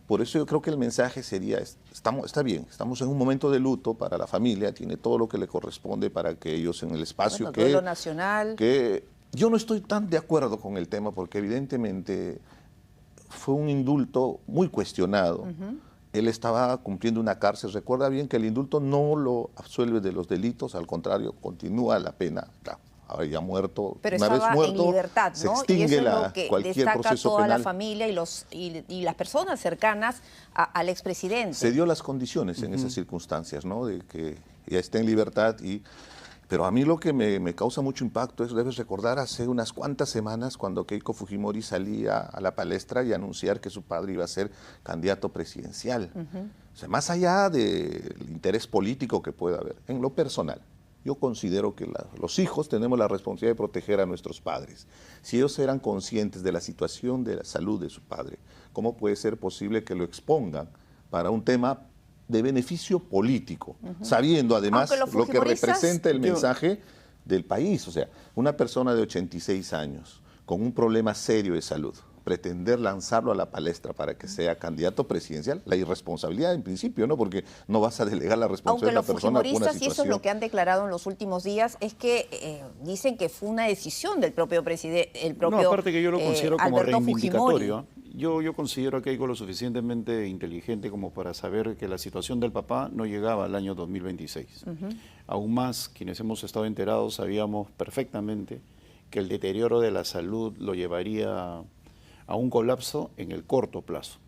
Por eso yo creo que el mensaje sería, está bien, estamos en un momento de luto para la familia, tiene todo lo que le corresponde para que ellos en el espacio bueno, duelo nacional. que yo no estoy tan de acuerdo con el tema porque evidentemente fue un indulto muy cuestionado. Él estaba cumpliendo una cárcel. Recuerda bien que el indulto no lo absuelve de los delitos, al contrario, continúa la pena. Claro, ahora ya muerto, pero una vez muerto, en libertad, ¿no? se extingue y eso es lo que cualquier destaca proceso toda penal. la familia y las personas cercanas al expresidente. Se dio las condiciones en esas circunstancias, ¿no? De que ya esté en libertad pero a mí lo que me causa mucho impacto es, debes recordar, hace unas cuantas semanas cuando Keiko Fujimori salía a la palestra y anunciar que su padre iba a ser candidato presidencial. O sea, más allá del interés político que pueda haber, en lo personal, yo considero que los hijos tenemos la responsabilidad de proteger a nuestros padres. Si ellos eran conscientes de la situación de la salud de su padre, ¿cómo puede ser posible que lo expongan para un tema de beneficio político, sabiendo además lo que representa el mensaje del país? O sea, una persona de 86 años con un problema serio de salud, pretender lanzarlo a la palestra para que sea candidato presidencial, la irresponsabilidad en principio, ¿no? Porque no vas a delegar la responsabilidad de la persona por una situación. Y eso es lo que han declarado en los últimos días, es que dicen que fue una decisión del propio presidente, No, aparte que yo lo considero como Alberto reivindicatorio. Fujimori. Yo considero que Keiko lo suficientemente inteligente como para saber que la situación del papá no llegaba al año 2026. Aún más, quienes hemos estado enterados sabíamos perfectamente que el deterioro de la salud lo llevaría a un colapso en el corto plazo.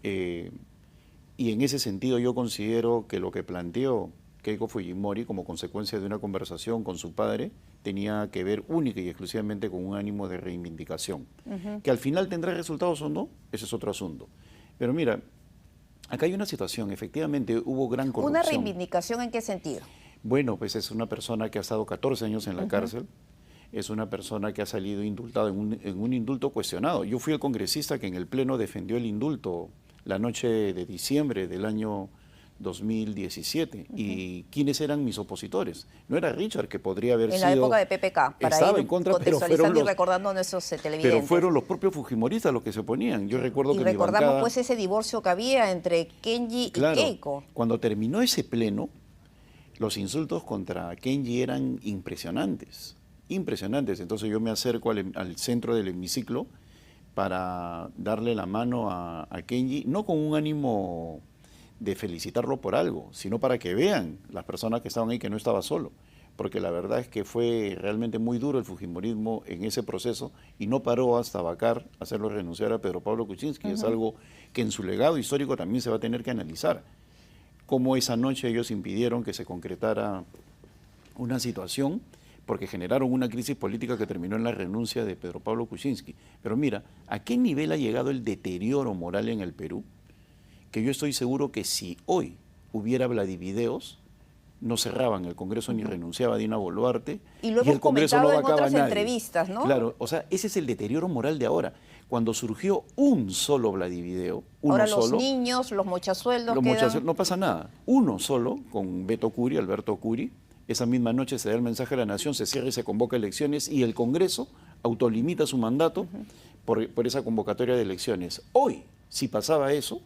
Y en ese sentido yo considero que lo que planteó Keiko Fujimori como consecuencia de una conversación con su padre tenía que ver única y exclusivamente con un ánimo de reivindicación. Que al final tendrá resultados o no, ese es otro asunto. Pero mira, acá hay una situación, efectivamente hubo gran corrupción. ¿Una reivindicación en qué sentido? Bueno, pues es una persona que ha estado 14 años en la cárcel, es una persona que ha salido indultado en un indulto cuestionado. Yo fui el congresista que en el Pleno defendió el indulto la noche de diciembre del año 2017. ¿Y quiénes eran mis opositores? No era Richard, que podría haber sido... En la época de PPK, para estaba ir en contra, contextualizando y recordando a nuestros televidentes. Pero fueron los propios fujimoristas los que se oponían. Yo recuerdo que recordamos mi bancada, pues ese divorcio que había entre Kenji y Keiko. Cuando terminó ese pleno, los insultos contra Kenji eran impresionantes. Impresionantes. Entonces yo me acerco al centro del hemiciclo para darle la mano a Kenji, no con un ánimo de felicitarlo por algo, sino para que vean las personas que estaban ahí que no estaba solo, porque la verdad es que fue realmente muy duro el fujimorismo en ese proceso y no paró hasta Bacar hacerlo renunciar a Pedro Pablo Kuczynski. Es algo que en su legado histórico también se va a tener que analizar, cómo esa noche ellos impidieron que se concretara una situación porque generaron una crisis política que terminó en la renuncia de Pedro Pablo Kuczynski. Pero mira, ¿a qué nivel ha llegado el deterioro moral en el Perú? Que yo estoy seguro que si hoy hubiera Vladivideos, no cerraban el Congreso ni renunciaba a Dina Boluarte. Y lo hemos comentado en otras entrevistas, ¿no? Claro, o sea, ese es el deterioro moral de ahora. Cuando surgió un solo Vladivideo, ahora los niños, los mochasueldos no pasa nada. Uno solo, con Beto Curi, Alberto Curi. Esa misma noche se da el mensaje a la nación, se cierra y se convoca elecciones y el Congreso autolimita su mandato por esa convocatoria de elecciones. Hoy, si pasaba eso,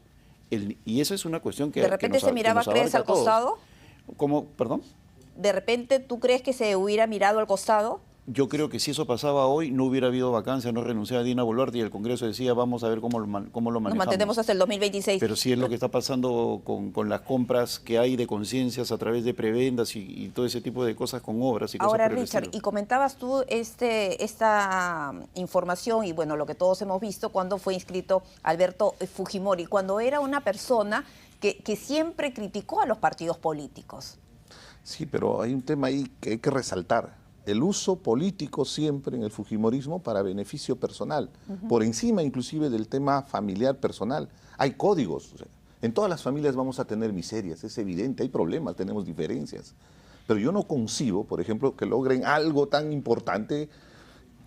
y eso es una cuestión que... ¿De repente se miraba, crees, al costado? ¿Cómo? ¿Perdón? ¿De repente tú crees que se hubiera mirado al costado? Yo creo que si eso pasaba hoy, no hubiera habido vacancia, no renunciaba a Dina Boluarte y el Congreso decía, vamos a ver cómo lo manejamos. Nos mantenemos hasta el 2026. Pero sí es lo que está pasando con las compras que hay de conciencias a través de prebendas y todo ese tipo de cosas con obras y ahora, cosas por el Richard, estilo. y comentabas tú esta información y bueno, lo que todos hemos visto cuando fue inscrito Alberto Fujimori, cuando era una persona que siempre criticó a los partidos políticos. Sí, pero hay un tema ahí que hay que resaltar. El uso político siempre en el fujimorismo para beneficio personal, por encima inclusive del tema familiar personal. Hay códigos, o sea, en todas las familias vamos a tener miserias, es evidente, hay problemas, tenemos diferencias. Pero yo no concibo, por ejemplo, que logren algo tan importante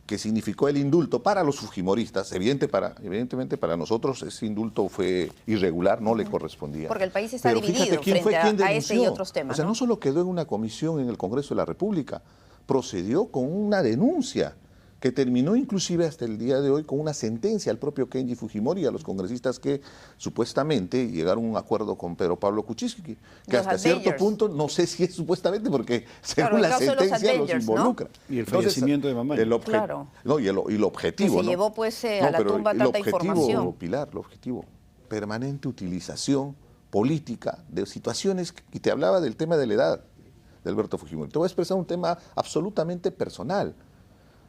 que significó el indulto para los fujimoristas. Evidentemente para nosotros ese indulto fue irregular, no le correspondía. Porque el país está Pero dividido fíjate, ¿quién frente fue quien a este y denunció? otros temas. O sea, no solo quedó en una comisión en el Congreso de la República, procedió con una denuncia que terminó inclusive hasta el día de hoy con una sentencia al propio Kenji Fujimori y a los congresistas que supuestamente llegaron a un acuerdo con Pedro Pablo Kuczynski, que Los hasta cierto Avengers. punto, no sé si es supuestamente, porque Claro, según el la caso de los sentencia los Avengers, ¿no? involucra. Y el fallecimiento de Mamani. Claro. No, y el objetivo, Que se ¿no? llevó, pues, a No, la pero tumba el tanta objetivo, información. Pilar, el objetivo, permanente utilización política de situaciones, y te hablaba del tema de la edad de Alberto Fujimori. Te voy a expresar un tema absolutamente personal.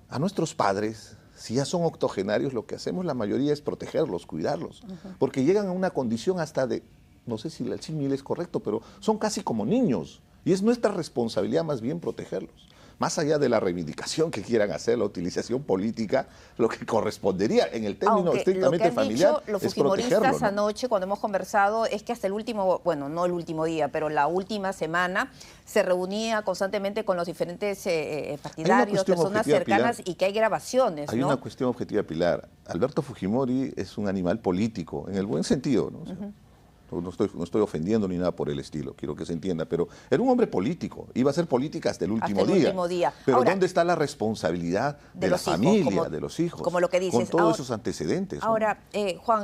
A nuestros padres, si ya son octogenarios, lo que hacemos la mayoría es protegerlos, cuidarlos, porque llegan a una condición hasta de, no sé si el símil es correcto, pero son casi como niños, y es nuestra responsabilidad más bien protegerlos. Más allá de la reivindicación que quieran hacer, la utilización política, lo que correspondería en el término Aunque estrictamente lo que han familiar dicho los es fujimoristas protegerlo, ¿no? anoche cuando hemos conversado es que hasta el último, bueno, no el último día, pero la última semana se reunía constantemente con los diferentes partidarios, cuestión personas objetiva, cercanas Pilar. y que hay grabaciones, Hay ¿no? una cuestión objetiva, Pilar. Alberto Fujimori es un animal político, en el buen sentido, ¿no? O sea, no estoy ofendiendo ni nada por el estilo, quiero que se entienda, pero era un hombre político, iba a hacer política hasta el último Hasta el último día. Pero Ahora, ¿dónde está la responsabilidad de de la los hijos, familia, como- de los hijos? como lo que dices. Con todos Ahora- esos antecedentes, ¿no? Ahora, Juan,